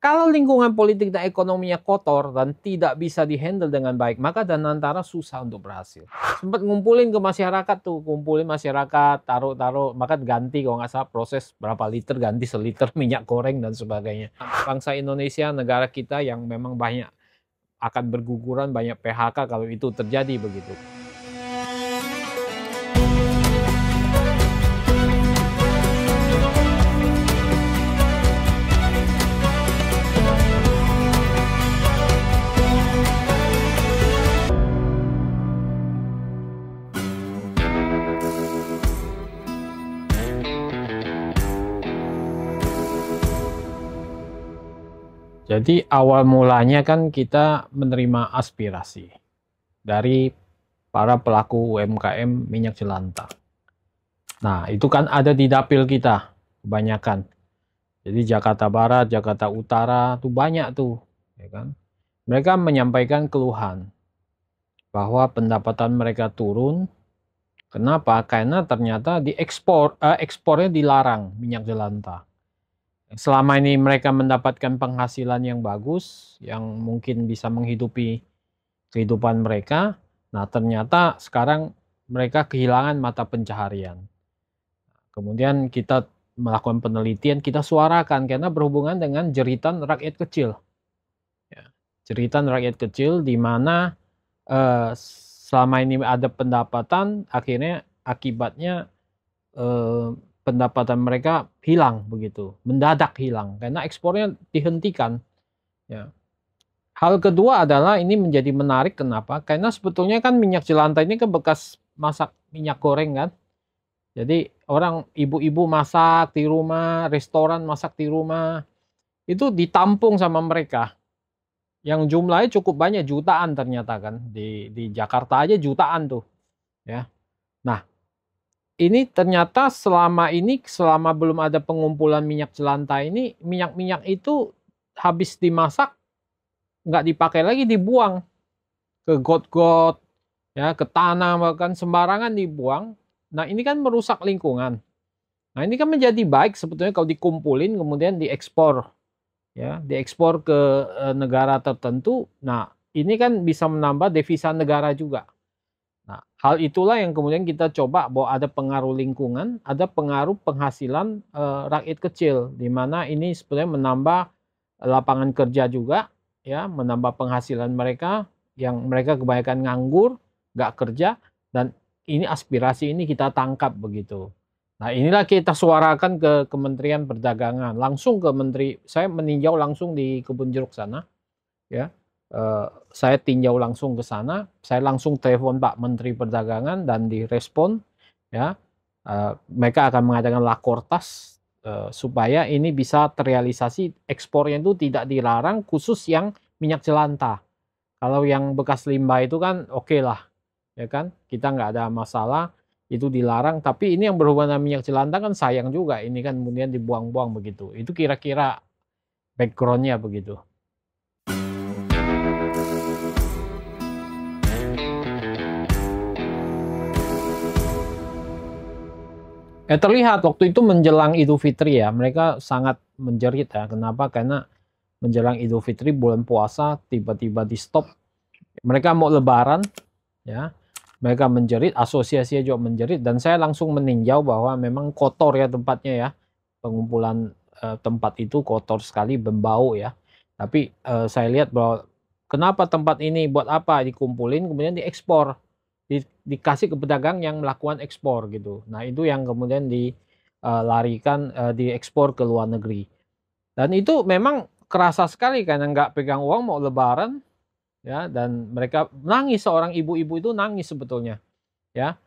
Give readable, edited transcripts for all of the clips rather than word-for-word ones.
Kalau lingkungan politik dan ekonominya kotor dan tidak bisa dihandle dengan baik, maka Danantara susah untuk berhasil. Sempat ngumpulin ke masyarakat tuh, kumpulin masyarakat, taruh-taruh, maka ganti kalau nggak salah proses berapa liter, ganti seliter minyak goreng dan sebagainya. Bangsa Indonesia, negara kita yang memang banyak akan berguguran, banyak PHK kalau itu terjadi begitu. Jadi awal mulanya kan kita menerima aspirasi dari para pelaku UMKM minyak jelantah. Nah, itu kan ada di dapil kita kebanyakan. Jadi Jakarta Barat, Jakarta Utara tuh banyak tuh, ya kan? Mereka menyampaikan keluhan bahwa pendapatan mereka turun. Kenapa? Karena ternyata ekspornya dilarang minyak jelantah. Selama ini mereka mendapatkan penghasilan yang bagus, yang mungkin bisa menghidupi kehidupan mereka. Nah, ternyata sekarang mereka kehilangan mata pencaharian. Kemudian kita melakukan penelitian, kita suarakan karena berhubungan dengan jeritan rakyat kecil. Ya, jeritan rakyat kecil di mana selama ini ada pendapatan, akhirnya akibatnya pendapatan mereka hilang begitu, mendadak hilang karena ekspornya dihentikan. Ya. Hal kedua adalah ini menjadi menarik, kenapa? Karena sebetulnya kan minyak jelantah ini kan bekas masak minyak goreng kan. Jadi orang ibu-ibu masak di rumah, restoran masak di rumah, itu ditampung sama mereka. Yang jumlahnya cukup banyak, jutaan ternyata kan. Di Jakarta aja jutaan tuh. Ya. Nah, ini ternyata selama belum ada pengumpulan minyak jelantah ini, minyak-minyak itu habis dimasak, nggak dipakai lagi, dibuang ke got-got, ya, ke tanah, bahkan sembarangan dibuang. Nah, ini kan merusak lingkungan. Nah, ini kan menjadi baik sebetulnya kalau dikumpulin kemudian diekspor, ya, diekspor ke negara tertentu. Nah, ini kan bisa menambah devisa negara juga. Nah, hal itulah yang kemudian kita coba bahwa ada pengaruh lingkungan, ada pengaruh penghasilan rakyat kecil, di mana ini sebenarnya menambah lapangan kerja juga, ya, menambah penghasilan mereka yang mereka kebanyakan nganggur, nggak kerja, dan ini aspirasi ini kita tangkap begitu. Nah, inilah kita suarakan ke Kementerian Perdagangan, langsung ke Menteri, saya meninjau langsung di Kebun Jeruk sana, ya. Saya tinjau langsung ke sana, saya langsung telepon Pak Menteri Perdagangan dan direspon, ya, mereka akan mengadakan lakortas supaya ini bisa terrealisasi, ekspornya itu tidak dilarang, khusus yang minyak jelantah. Kalau yang bekas limbah itu kan oke lah, ya kan, kita nggak ada masalah, itu dilarang. Tapi ini yang berhubungan dengan minyak jelantah kan sayang juga, ini kan kemudian dibuang-buang begitu. Itu kira-kira backgroundnya begitu. Terlihat waktu itu menjelang Idul Fitri ya, mereka sangat menjerit ya. Kenapa? Karena menjelang Idul Fitri bulan puasa tiba-tiba di stop. Mereka mau lebaran, ya. Mereka menjerit, asosiasinya juga menjerit, dan saya langsung meninjau bahwa memang kotor ya tempatnya ya. Pengumpulan tempat itu kotor sekali, berbau ya. Tapi saya lihat bahwa kenapa tempat ini, buat apa dikumpulin kemudian diekspor. Dikasih ke pedagang yang melakukan ekspor gitu. Nah, itu yang kemudian dilarikan, diekspor ke luar negeri. Dan itu memang kerasa sekali karena nggak pegang uang mau lebaran, ya, dan mereka nangis, seorang ibu-ibu itu nangis sebetulnya, ya.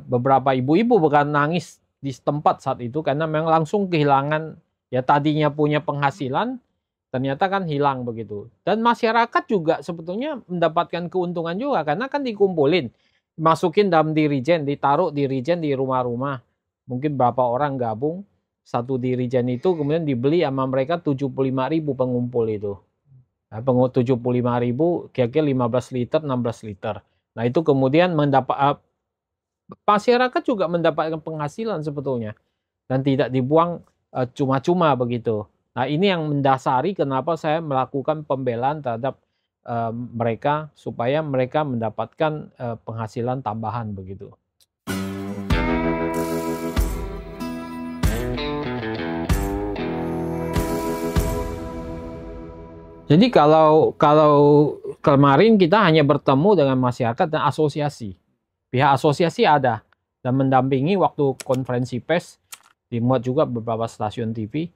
Beberapa ibu-ibu bahkan nangis di tempat saat itu karena memang langsung kehilangan, ya, tadinya punya penghasilan ternyata kan hilang begitu. Dan masyarakat juga sebetulnya mendapatkan keuntungan juga karena kan dikumpulin, masukin dalam dirijen, ditaruh dirijen di rumah-rumah. Mungkin berapa orang gabung, satu dirijen itu kemudian dibeli sama mereka 75.000 pengumpul itu. Nah, 75.000 kira-kira 15 liter, 16 liter. Nah, itu kemudian masyarakat juga mendapatkan penghasilan sebetulnya. Dan tidak dibuang cuma-cuma begitu. Nah, ini yang mendasari kenapa saya melakukan pembelaan terhadap mereka supaya mereka mendapatkan penghasilan tambahan begitu. Jadi kalau kemarin kita hanya bertemu dengan masyarakat dan asosiasi. Pihak asosiasi ada dan mendampingi waktu konferensi pers, dimuat juga beberapa stasiun TV.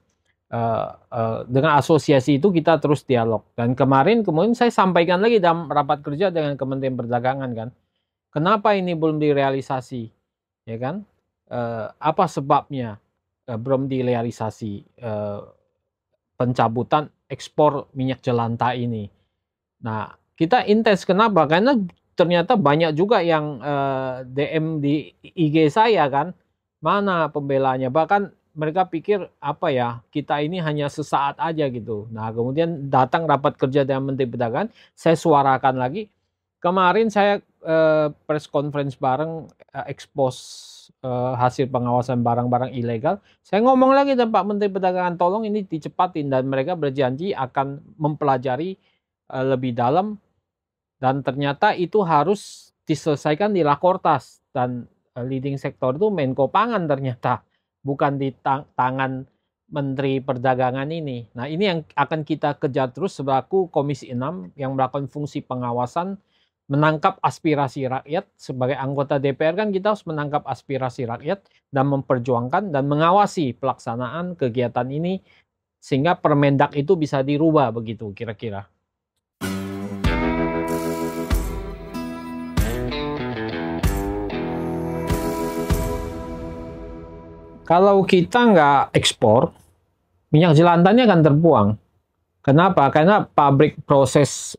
Dengan asosiasi itu kita terus dialog. Dan kemudian saya sampaikan lagi dalam rapat kerja dengan Kementerian Perdagangan kan. Kenapa ini belum direalisasi? Ya kan? Apa sebabnya belum direalisasi pencabutan ekspor minyak jelantah ini? Nah, kita intens kenapa? Karena ternyata banyak juga yang DM di IG saya kan, mana pembelanya? Bahkan mereka pikir apa ya, kita ini hanya sesaat aja gitu. Nah, kemudian datang rapat kerja dengan Menteri Perdagangan, saya suarakan lagi. Kemarin saya press conference bareng expose hasil pengawasan barang-barang ilegal. Saya ngomong lagi dengan Pak Menteri Perdagangan, tolong ini dicepatin, dan mereka berjanji akan mempelajari lebih dalam, dan ternyata itu harus diselesaikan di Rakortas, dan leading sektor itu Menko Pangan ternyata, bukan di tangan Menteri Perdagangan ini. Nah, ini yang akan kita kejar terus selaku Komisi 6 yang melakukan fungsi pengawasan, menangkap aspirasi rakyat. Sebagai anggota DPR kan kita harus menangkap aspirasi rakyat dan memperjuangkan dan mengawasi pelaksanaan kegiatan ini sehingga Permendak itu bisa dirubah begitu kira-kira. Kalau kita nggak ekspor, minyak jelantahnya akan terbuang. Kenapa? Karena pabrik proses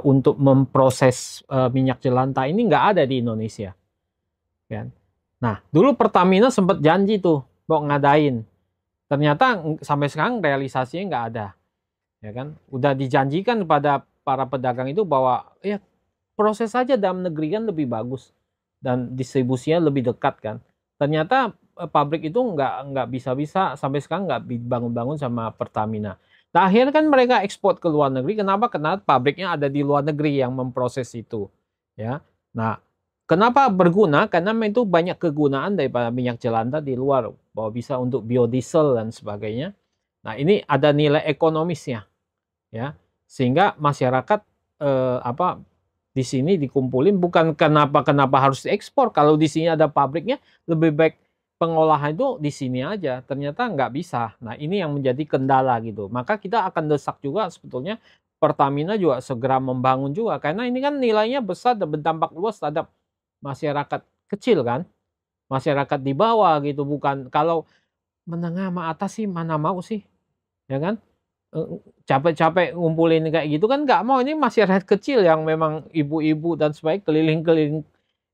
untuk memproses minyak jelantah ini nggak ada di Indonesia. Kan? Nah, dulu Pertamina sempat janji tuh mau ngadain. Ternyata sampai sekarang realisasinya nggak ada. Ya kan? Udah dijanjikan kepada para pedagang itu bahwa ya proses saja dalam negeri kan lebih bagus dan distribusinya lebih dekat kan. Ternyata pabrik itu nggak bisa-bisa sampai sekarang nggak dibangun-bangun sama Pertamina. Nah, akhirnya kan mereka ekspor ke luar negeri. Kenapa? Karena pabriknya ada di luar negeri yang memproses itu. Ya. Nah, kenapa berguna? Karena itu banyak kegunaan daripada minyak jelantah di luar, bahwa bisa untuk biodiesel dan sebagainya. Nah, ini ada nilai ekonomisnya, ya, sehingga masyarakat di sini dikumpulin, bukan kenapa harus diekspor. Kalau di sini ada pabriknya, lebih baik pengolahan itu di sini aja. Ternyata nggak bisa. Nah, ini yang menjadi kendala gitu. Maka kita akan desak juga sebetulnya Pertamina juga segera membangun juga. Karena ini kan nilainya besar dan berdampak luas terhadap masyarakat kecil kan. Masyarakat di bawah gitu. Bukan kalau menengah sama atas sih mana mau sih. Ya kan? Capek-capek ngumpulin kayak gitu kan nggak mau. Ini masyarakat kecil yang memang ibu-ibu dan sebagainya keliling-keliling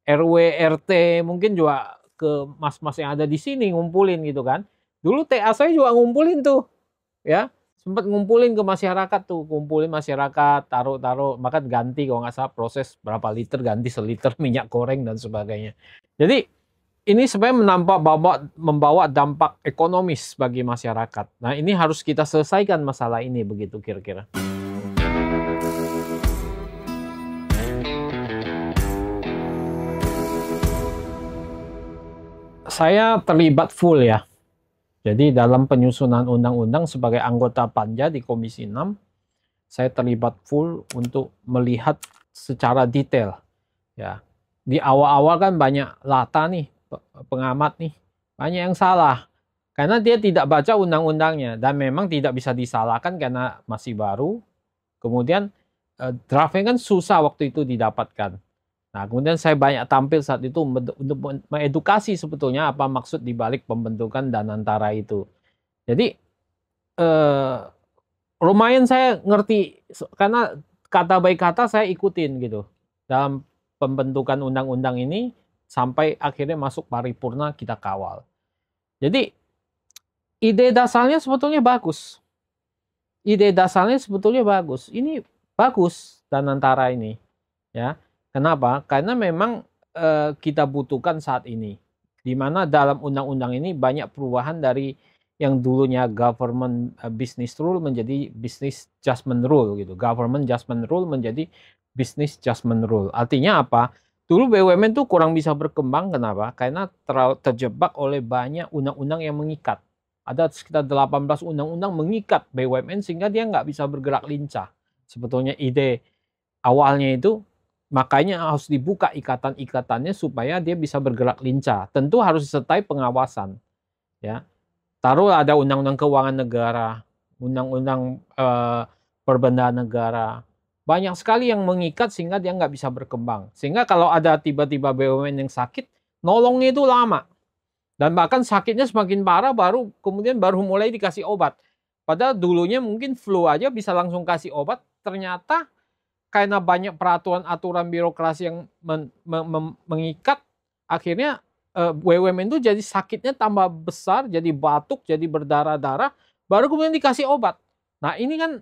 RW, RT, mungkin juga ke mas-mas yang ada di sini ngumpulin gitu kan. Dulu TA saya juga ngumpulin tuh, ya. Sempat ngumpulin ke masyarakat tuh, kumpulin masyarakat, taruh-taruh, maka ganti kalau nggak salah proses berapa liter, ganti seliter minyak goreng dan sebagainya. Jadi ini sebenarnya membawa dampak ekonomis bagi masyarakat. Nah, ini harus kita selesaikan masalah ini begitu kira-kira. Saya terlibat full ya. Jadi dalam penyusunan undang-undang sebagai anggota Panja di Komisi 6, saya terlibat full untuk melihat secara detail. Ya. Di awal-awal kan banyak lata nih, pengamat nih, banyak yang salah. Karena dia tidak baca undang-undangnya, dan memang tidak bisa disalahkan karena masih baru. Kemudian draftnya kan susah waktu itu didapatkan. Nah, kemudian saya banyak tampil saat itu untuk mengedukasi sebetulnya apa maksud dibalik pembentukan Danantara itu. Jadi lumayan saya ngerti karena kata baik kata saya ikutin gitu dalam pembentukan undang-undang ini sampai akhirnya masuk paripurna kita kawal. Jadi ide dasarnya sebetulnya bagus. Ide dasarnya sebetulnya bagus. Ini bagus Danantara ini, ya. Kenapa? Karena memang kita butuhkan saat ini, di mana dalam undang-undang ini banyak perubahan dari yang dulunya government business rule menjadi business judgment rule gitu. Government judgment rule menjadi business judgment rule. Artinya apa? Dulu BUMN tuh kurang bisa berkembang. Kenapa? Karena terlalu terjebak oleh banyak undang-undang yang mengikat. Ada sekitar 18 undang-undang mengikat BUMN sehingga dia nggak bisa bergerak lincah. Sebetulnya ide awalnya itu makanya harus dibuka ikatan-ikatannya supaya dia bisa bergerak lincah. Tentu harus disertai pengawasan. Ya, taruh ada undang-undang keuangan negara, undang-undang perbendaharian negara. Banyak sekali yang mengikat sehingga dia nggak bisa berkembang. Sehingga kalau ada tiba-tiba BUMN yang sakit, nolongnya itu lama. Dan bahkan sakitnya semakin parah kemudian baru mulai dikasih obat. Padahal dulunya mungkin flu aja bisa langsung kasih obat. Ternyata karena banyak peraturan aturan birokrasi yang mengikat, akhirnya BUMN itu jadi sakitnya tambah besar, jadi batuk, jadi berdarah-darah, baru kemudian dikasih obat. Nah ini kan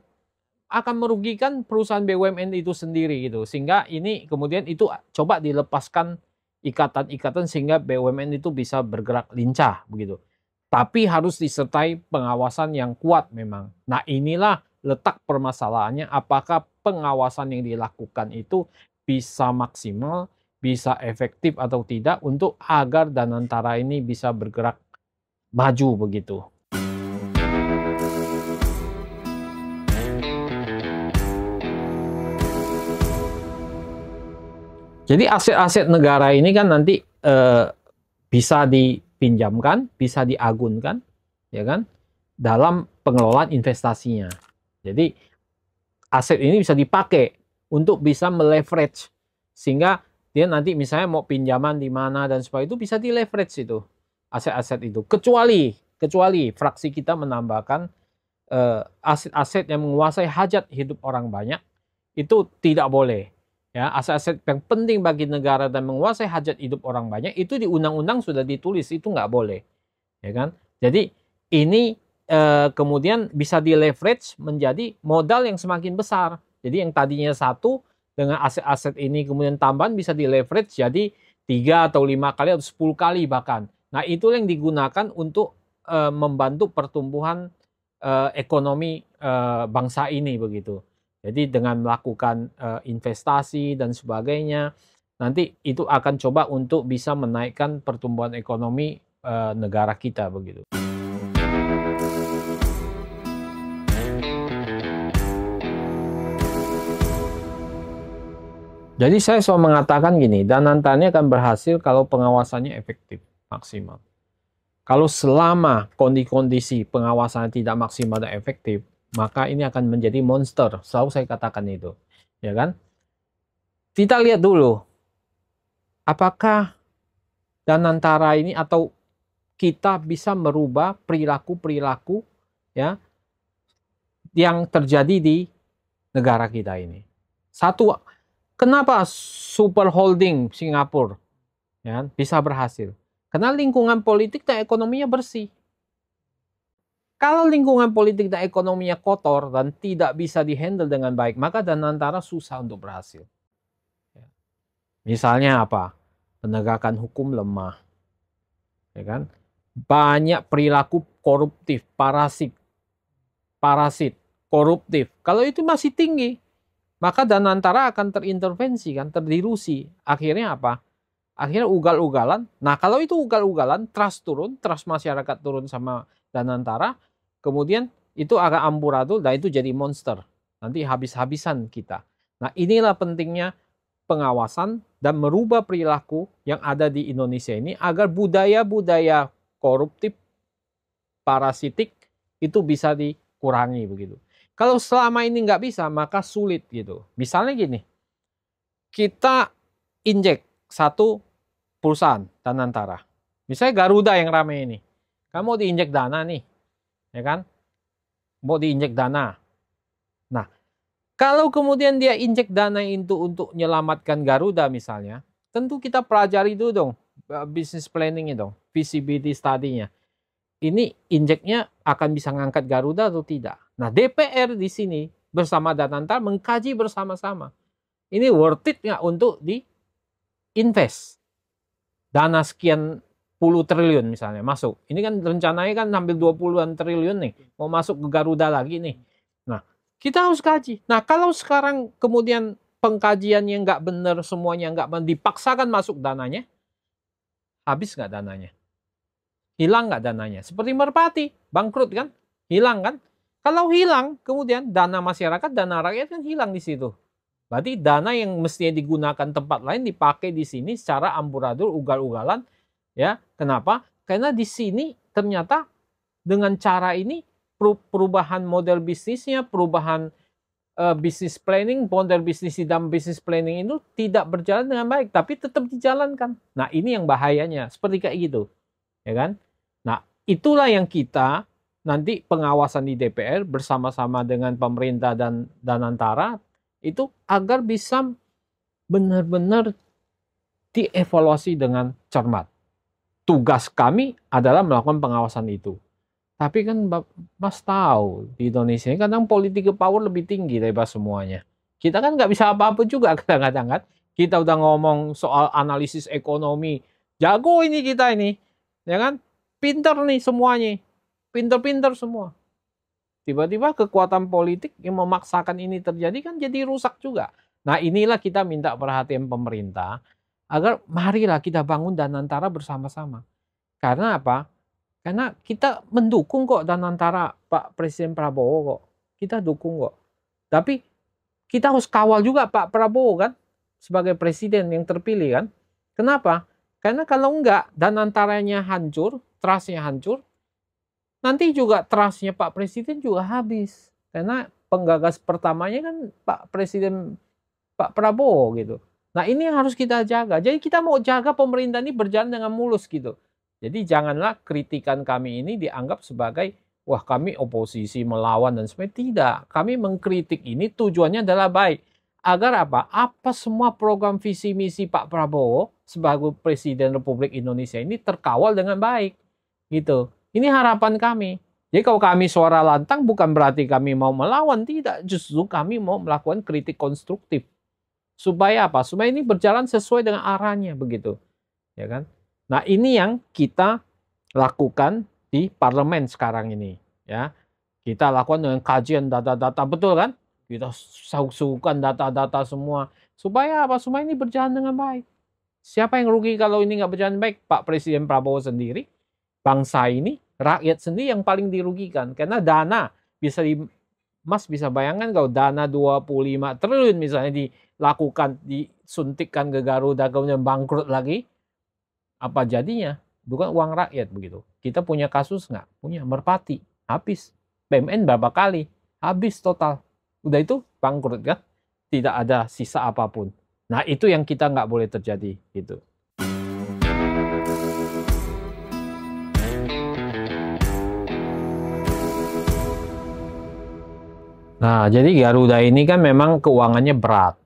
akan merugikan perusahaan BUMN itu sendiri gitu. Sehingga ini kemudian itu coba dilepaskan ikatan-ikatan sehingga BUMN itu bisa bergerak lincah begitu. Tapi harus disertai pengawasan yang kuat memang. Nah inilah letak permasalahannya, apakah pengawasan yang dilakukan itu bisa maksimal, bisa efektif atau tidak untuk agar Danantara ini bisa bergerak maju begitu. Jadi aset-aset negara ini kan nanti bisa dipinjamkan, bisa diagunkan, ya kan, dalam pengelolaan investasinya. Jadi aset ini bisa dipakai untuk bisa meleverage sehingga dia nanti misalnya mau pinjaman di mana dan sebagainya itu bisa di leverage itu aset-aset itu, kecuali fraksi kita menambahkan aset-aset yang menguasai hajat hidup orang banyak itu tidak boleh ya. Aset-aset yang penting bagi negara dan menguasai hajat hidup orang banyak itu di undang-undang sudah ditulis itu nggak boleh, ya kan. Jadi ini kemudian bisa di leverage menjadi modal yang semakin besar. Jadi yang tadinya satu dengan aset-aset ini kemudian tambahan bisa di leverage jadi 3 atau 5 kali atau 10 kali bahkan. Nah itu yang digunakan untuk membantu pertumbuhan ekonomi bangsa ini begitu. Jadi dengan melakukan investasi dan sebagainya, nanti itu akan coba untuk bisa menaikkan pertumbuhan ekonomi negara kita begitu. Jadi saya selalu mengatakan gini, Danantara akan berhasil kalau pengawasannya efektif, maksimal. Kalau selama kondisi pengawasannya tidak maksimal dan efektif, maka ini akan menjadi monster. Selalu saya katakan itu, ya kan? Kita lihat dulu, apakah Danantara ini atau kita bisa merubah perilaku-perilaku ya yang terjadi di negara kita ini. Satu, kenapa super holding Singapura ya, bisa berhasil? Karena lingkungan politik dan ekonominya bersih. Kalau lingkungan politik dan ekonominya kotor dan tidak bisa dihandle dengan baik, maka Danantara susah untuk berhasil. Misalnya apa? Penegakan hukum lemah. Ya kan? Banyak perilaku koruptif, parasit, koruptif. Kalau itu masih tinggi, maka Danantara akan terintervensi, kan, terdilusi. Akhirnya apa? Akhirnya ugal-ugalan. Nah kalau itu ugal-ugalan, trust turun, trust masyarakat turun sama Danantara, kemudian itu akan amburadul dan itu jadi monster. Nanti habis-habisan kita. Nah inilah pentingnya pengawasan dan merubah perilaku yang ada di Indonesia ini agar budaya-budaya koruptif, parasitik itu bisa dikurangi begitu. Kalau selama ini nggak bisa, maka sulit gitu. Misalnya gini, kita injek satu perusahaan Danantara. Misalnya Garuda yang rame ini. Kamu mau diinjek dana nih. Ya kan? Mau diinjek dana. Nah, kalau kemudian dia injek dana itu untuk menyelamatkan Garuda misalnya, tentu kita pelajari dulu dong business planning-nya dong, feasibility study-nya. Ini injeknya akan bisa ngangkat Garuda atau tidak. Nah, DPR di sini bersama Danantara mengkaji bersama-sama. Ini worth it nggak untuk di-invest? Dana sekian triliun misalnya masuk. Ini kan rencananya kan hampir 20-an triliun nih. Mau masuk ke Garuda lagi nih. Nah, kita harus kaji. Nah, kalau sekarang kemudian pengkajiannya nggak benar, semuanya nggak benar, dipaksakan masuk dananya, habis nggak dananya? Hilang nggak dananya? Seperti Merpati, bangkrut kan? Hilang kan? Kalau hilang, kemudian dana masyarakat, dana rakyat kan hilang di situ. Berarti dana yang mestinya digunakan tempat lain dipakai di sini secara amburadul, ugal-ugalan. Ya, kenapa? Karena di sini ternyata dengan cara ini perubahan model bisnisnya, perubahan bisnis planning, model bisnis di dalam bisnis planning itu tidak berjalan dengan baik, tapi tetap dijalankan. Nah, ini yang bahayanya, seperti kayak gitu, ya kan? Nah, itulah yang kita nanti pengawasan di DPR bersama-sama dengan pemerintah dan Danantara itu agar bisa benar-benar dievaluasi dengan cermat. Tugas kami adalah melakukan pengawasan itu. Tapi kan Mas tahu, di Indonesia ini kadang politik power lebih tinggi daripada semuanya. Kita kan nggak bisa apa-apa juga kadang-kadang kan. Kita udah ngomong soal analisis ekonomi. Jago ini kita ini. Ya kan? Pinter nih semuanya. Pinter-pinter semua. Tiba-tiba kekuatan politik yang memaksakan ini terjadi kan jadi rusak juga. Nah, inilah kita minta perhatian pemerintah agar marilah kita bangun Danantara bersama-sama. Karena apa? Karena kita mendukung kok Danantara Pak Presiden Prabowo kok. Kita dukung kok. Tapi kita harus kawal juga Pak Prabowo kan sebagai presiden yang terpilih kan. Kenapa? Karena kalau enggak Danantaranya hancur, trustnya hancur, nanti juga trustnya Pak Presiden juga habis. Karena penggagas pertamanya kan Pak Presiden Pak Prabowo gitu. Nah, ini yang harus kita jaga. Jadi kita mau jaga pemerintah ini berjalan dengan mulus gitu. Jadi janganlah kritikan kami ini dianggap sebagai wah kami oposisi melawan dan sebagainya. Tidak. Kami mengkritik ini tujuannya adalah baik. Agar apa? Apa semua program visi misi Pak Prabowo sebagai Presiden Republik Indonesia ini terkawal dengan baik. Gitu. Ini harapan kami. Jadi kalau kami suara lantang bukan berarti kami mau melawan. Tidak. Justru kami mau melakukan kritik konstruktif. Supaya apa? Supaya ini berjalan sesuai dengan arahnya begitu. Ya kan? Nah, ini yang kita lakukan di parlemen sekarang ini. Ya, kita lakukan dengan kajian data-data, betul kan? Kita suguhkan data-data semua. Supaya apa? Supaya ini berjalan dengan baik. Siapa yang rugi kalau ini nggak berjalan baik? Pak Presiden Prabowo sendiri, bangsa ini, rakyat sendiri yang paling dirugikan. Karena dana, Mas bisa bayangkan kalau dana 25 triliun misalnya dilakukan, disuntikkan ke Garuda, kemudian bangkrut lagi, apa jadinya? Bukan uang rakyat begitu. Kita punya kasus nggak? Punya. Merpati. Habis. BUMN berapa kali? Habis total. Udah itu bangkrut kan? Tidak ada sisa apapun. Nah, itu yang kita nggak boleh terjadi gitu. Nah, jadi Garuda ini kan memang keuangannya berat.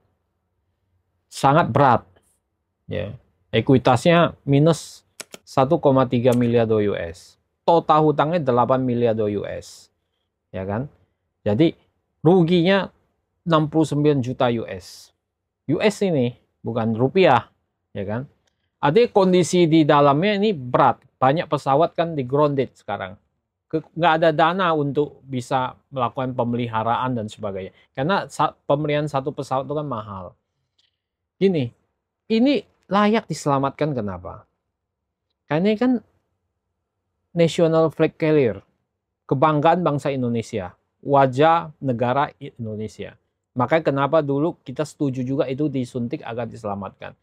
Sangat berat. Ya. Ekuitasnya minus 1,3 miliar dolar US. Total hutangnya 8 miliar dolar US. Ya kan? Jadi ruginya 69 juta US. US ini bukan rupiah, ya kan? Ada kondisi di dalamnya ini berat. Banyak pesawat kan di grounded sekarang. Nggak ada dana untuk bisa melakukan pemeliharaan dan sebagainya. Karena pemeliharaan satu pesawat itu kan mahal. Gini, ini layak diselamatkan kenapa? Karena ini kan national flag carrier, kebanggaan bangsa Indonesia, wajah negara Indonesia. Makanya kenapa dulu kita setuju juga itu disuntik agar diselamatkan.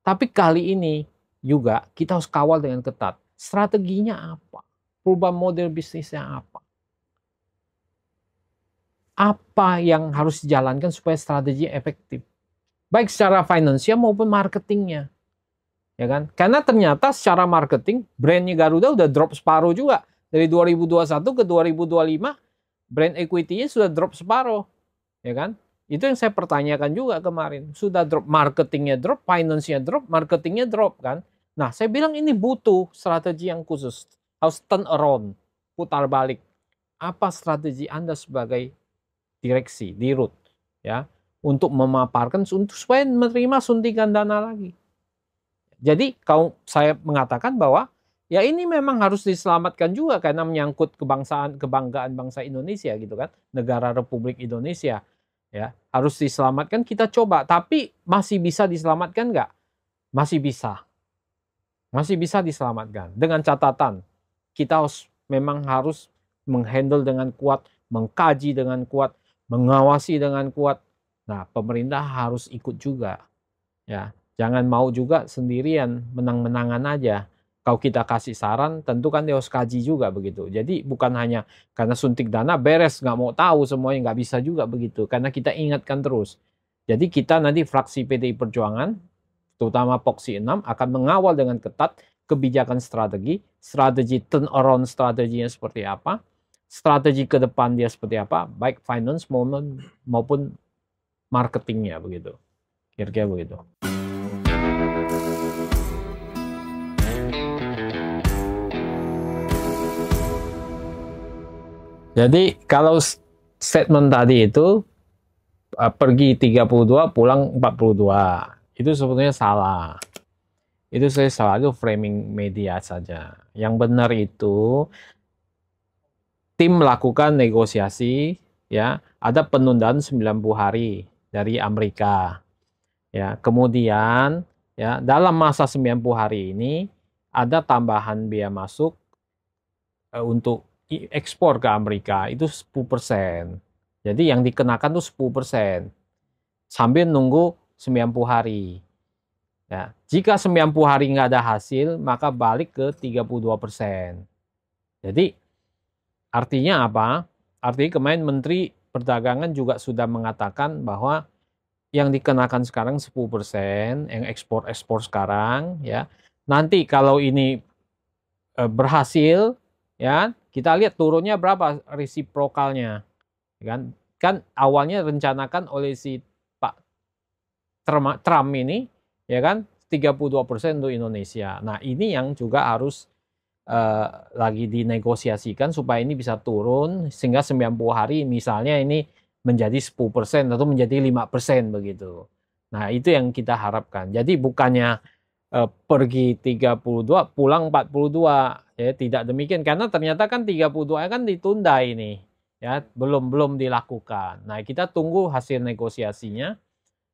Tapi kali ini juga kita harus kawal dengan ketat. Strateginya apa? Perubahan model bisnisnya apa? Apa yang harus dijalankan supaya strateginya efektif? Baik secara finansial maupun marketingnya. Ya kan? Karena ternyata secara marketing brandnya Garuda udah drop separuh juga. Dari 2021 ke 2025 brand equity-nya sudah drop separuh. Ya kan? Itu yang saya pertanyakan juga kemarin. Sudah drop, marketingnya drop, finance-nya drop, marketingnya drop kan. Nah, saya bilang ini butuh strategi yang khusus. Harus turn around, putar balik. Apa strategi Anda sebagai direksi, dirut, ya, untuk memaparkan supaya menerima suntikan dana lagi. Jadi, kalau saya mengatakan bahwa ya ini memang harus diselamatkan juga karena menyangkut kebanggaan bangsa Indonesia gitu kan, negara Republik Indonesia ya, harus diselamatkan. Kita coba, tapi masih bisa diselamatkan nggak? Masih bisa diselamatkan dengan catatan kita memang harus menghandle dengan kuat, mengkaji dengan kuat, mengawasi dengan kuat. Nah, pemerintah harus ikut juga ya. Jangan mau juga sendirian menang-menangan aja. Kalau kita kasih saran, tentu kan dia harus kaji juga begitu. Jadi bukan hanya karena suntik dana beres, nggak mau tahu semuanya, nggak bisa juga begitu. Karena kita ingatkan terus. Jadi kita nanti fraksi PDI Perjuangan, terutama POKSI 6, akan mengawal dengan ketat kebijakan strategi turnaround strateginya seperti apa, strategi ke depan dia seperti apa, baik finance maupun marketingnya begitu. Kira-kira begitu. Jadi kalau statement tadi itu pergi 32 pulang 42, itu sebetulnya salah. Itu saya salah, itu framing media saja. Yang benar itu tim melakukan negosiasi ya, ada penundaan 90 hari dari Amerika. Ya, kemudian ya dalam masa 90 hari ini ada tambahan biaya masuk untuk ekspor ke Amerika itu 10%. Jadi yang dikenakan tuh 10% sambil nunggu 90 hari. Ya, jika 90 hari nggak ada hasil, maka balik ke 32%. Jadi artinya apa? Artinya kemarin Menteri Perdagangan juga sudah mengatakan bahwa yang dikenakan sekarang 10%, yang ekspor sekarang ya. Nanti kalau ini berhasil ya, kita lihat turunnya berapa resiprokalnya. Kan awalnya rencanakan oleh si Pak Trump ini ya kan 32% untuk Indonesia. Nah, ini yang juga harus lagi dinegosiasikan supaya ini bisa turun sehingga 90 hari misalnya ini menjadi 10% atau menjadi 5% begitu. Nah, itu yang kita harapkan. Jadi bukannya pergi 32 pulang 42 ya, tidak demikian karena ternyata kan 32 kan ditunda ini ya, belum dilakukan. Nah, kita tunggu hasil negosiasinya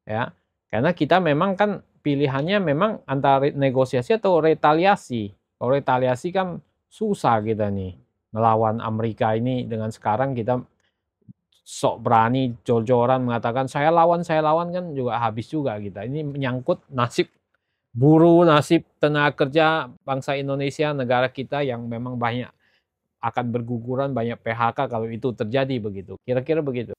ya. Karena kita memang kan pilihannya memang antara negosiasi atau retaliasi. Kalau retaliasi kan susah kita nih melawan Amerika ini dengan sekarang kita sok berani jor-joran mengatakan saya lawan kan juga habis juga kita. Ini menyangkut nasib buruh, nasib tenaga kerja bangsa Indonesia, negara kita yang memang banyak akan berguguran, banyak PHK kalau itu terjadi begitu. Kira-kira begitu.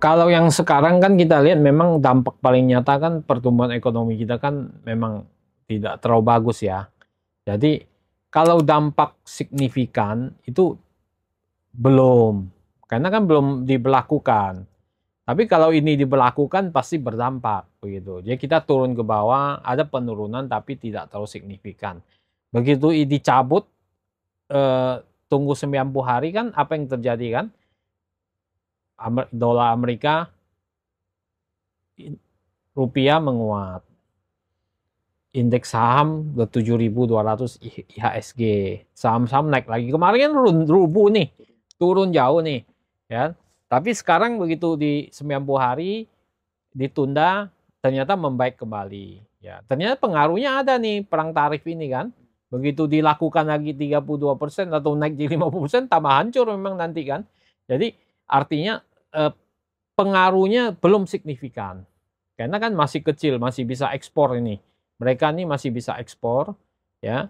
Kalau yang sekarang kan kita lihat memang dampak paling nyata kan pertumbuhan ekonomi kita kan memang tidak terlalu bagus ya. Jadi kalau dampak signifikan itu belum, karena kan belum diberlakukan. Tapi kalau ini diberlakukan pasti berdampak begitu. Jadi kita turun ke bawah, ada penurunan tapi tidak terlalu signifikan. Begitu dicabut, tunggu 90 hari kan apa yang terjadi kan? Dolar Amerika, rupiah menguat. Indeks saham ke 7.200 IHSG. Saham-saham naik lagi. Kemarin kan rubuh nih, turun jauh nih. Ya. Tapi sekarang begitu di 90 hari ditunda, ternyata membaik kembali. Ya, ternyata pengaruhnya ada nih perang tarif ini kan. Begitu dilakukan lagi 32% atau naik jadi 50%, tambah hancur memang nanti kan. Jadi artinya pengaruhnya belum signifikan. Karena kan masih kecil, masih bisa ekspor ini. Mereka ini masih bisa ekspor, ya,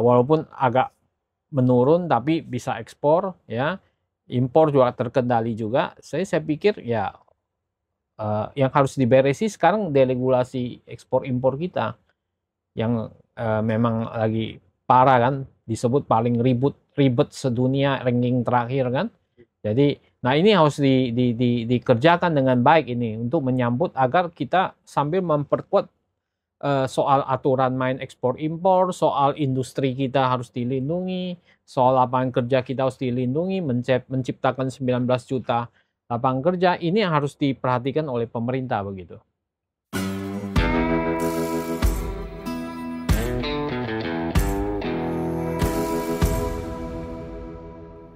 walaupun agak menurun tapi bisa ekspor, ya, impor juga terkendali juga. Saya pikir ya yang harus diberesi sekarang deregulasi ekspor impor kita, yang memang lagi parah kan, disebut paling ribet sedunia ranking terakhir kan. Jadi, nah ini harus dikerjakan dengan baik ini untuk menyambut agar kita sambil memperkuat soal aturan main ekspor impor, soal industri kita harus dilindungi, soal lapangan kerja kita harus dilindungi, menciptakan 19 juta lapangan kerja, ini yang harus diperhatikan oleh pemerintah begitu.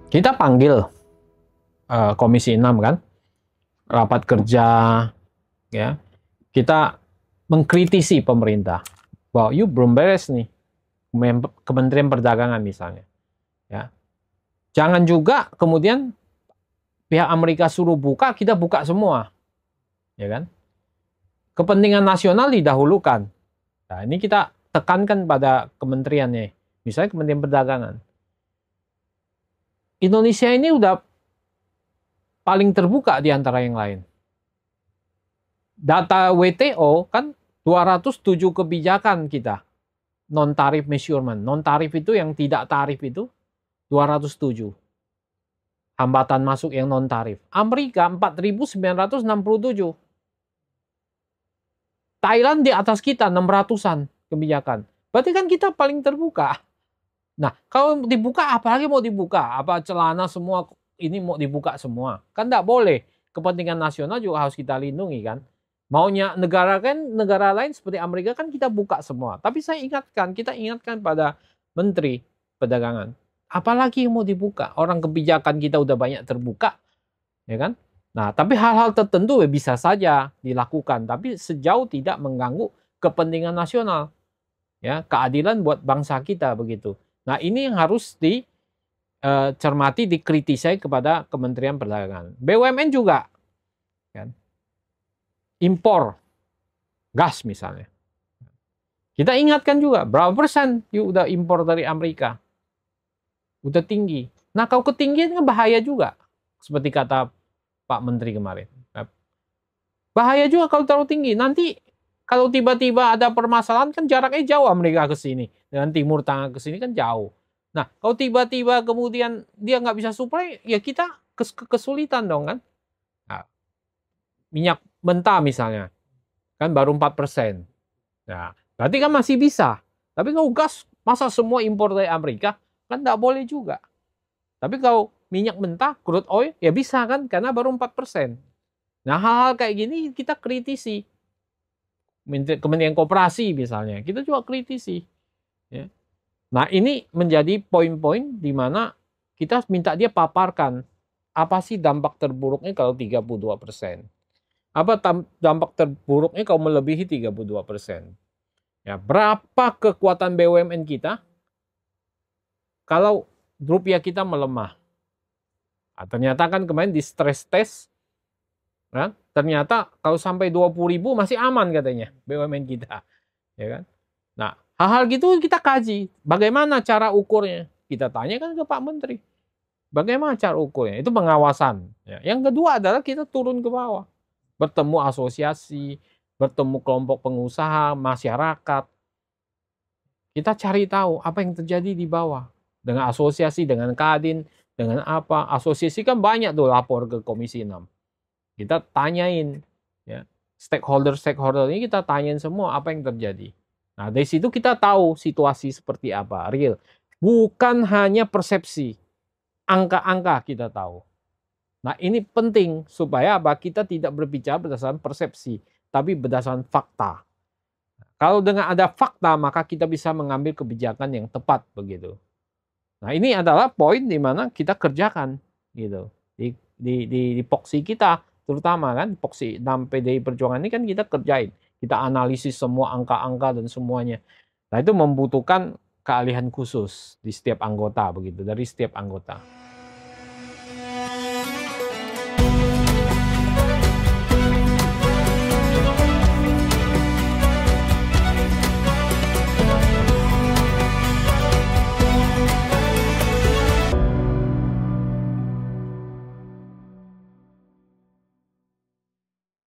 Kita panggil Komisi 6 kan, rapat kerja, ya. Kita mengkritisi pemerintah bahwa yuk belum beres nih, Kementerian Perdagangan misalnya, ya. Jangan juga kemudian pihak Amerika suruh buka, kita buka semua, ya kan? Kepentingan nasional didahulukan. Nah, ini kita tekankan pada kementeriannya, misalnya Kementerian Perdagangan. Indonesia ini udah paling terbuka di antara yang lain. Data WTO kan 207 kebijakan kita. Non-tarif measurement. Non-tarif itu yang tidak tarif itu 207. Hambatan masuk yang non-tarif. Amerika 4.967. Thailand di atas kita 600-an kebijakan. Berarti kan kita paling terbuka. Nah, kalau dibuka, apalagi mau dibuka? Apa celana semua ini mau dibuka semua? Kan tidak boleh. Kepentingan nasional juga harus kita lindungi kan. Maunya negara lain seperti Amerika kan kita buka semua. Tapi kita ingatkan pada Menteri Perdagangan. Apalagi yang mau dibuka? Orang kebijakan kita udah banyak terbuka, ya kan? Nah, tapi hal-hal tertentu bisa saja dilakukan, tapi sejauh tidak mengganggu kepentingan nasional, ya, keadilan buat bangsa kita begitu. Nah, ini yang harus dicermati, dikritisi kepada Kementerian Perdagangan. BUMN juga, kan? Impor gas misalnya. Kita ingatkan juga, berapa persen yuk udah impor dari Amerika? Udah tinggi. Nah, kalau ketinggian bahaya juga. Seperti kata Pak Menteri kemarin. Bahaya juga kalau terlalu tinggi. Nanti kalau tiba-tiba ada permasalahan kan jaraknya jauh Amerika ke sini. Dan Timur Tengah ke sini kan jauh. Nah, kalau tiba-tiba kemudian dia nggak bisa supply, ya kita kesulitan dong kan. Nah, minyak mentah misalnya, kan baru 4%. Nah, berarti kan masih bisa. Tapi kalau gas, masa semua impor dari Amerika? Kan nggak boleh juga. Tapi kalau minyak mentah, crude oil, ya bisa kan, karena baru 4%. Nah, hal-hal kayak gini kita kritisi. Kementerian Koperasi misalnya, kita juga kritisi. Ya. Nah, ini menjadi poin-poin di mana kita minta dia paparkan apa sih dampak terburuknya kalau 32%. Apa dampak terburuknya kalau melebihi 32%. Ya, berapa kekuatan BUMN kita kalau rupiah kita melemah. Nah, ternyata kan kemarin di stress test, kan, ternyata kalau sampai 20.000 masih aman katanya BUMN kita. Ya kan? Nah, hal-hal gitu kita kaji. Bagaimana cara ukurnya? Kita tanyakan ke Pak Menteri. Bagaimana cara ukurnya? Itu pengawasan. Ya. Yang kedua adalah kita turun ke bawah. Bertemu asosiasi, bertemu kelompok pengusaha, masyarakat. Kita cari tahu apa yang terjadi di bawah. Dengan asosiasi, dengan Kadin, dengan apa. Asosiasi kan banyak tuh lapor ke Komisi 6. Kita tanyain. Ya. Stakeholder ini kita tanyain semua apa yang terjadi. Nah, dari situ kita tahu situasi seperti apa, real. Bukan hanya persepsi. Angka-angka kita tahu. Nah, ini penting supaya apa? Kita tidak berbicara berdasarkan persepsi, tapi berdasarkan fakta. Kalau dengan ada fakta, maka kita bisa mengambil kebijakan yang tepat begitu. Nah, ini adalah poin di mana kita kerjakan gitu. Di Poksi kita terutama kan, Poksi 6 PDI Perjuangan ini kan kita kerjain. Kita analisis semua angka-angka dan semuanya. Nah, itu membutuhkan keahlian khusus di setiap anggota begitu, dari setiap anggota.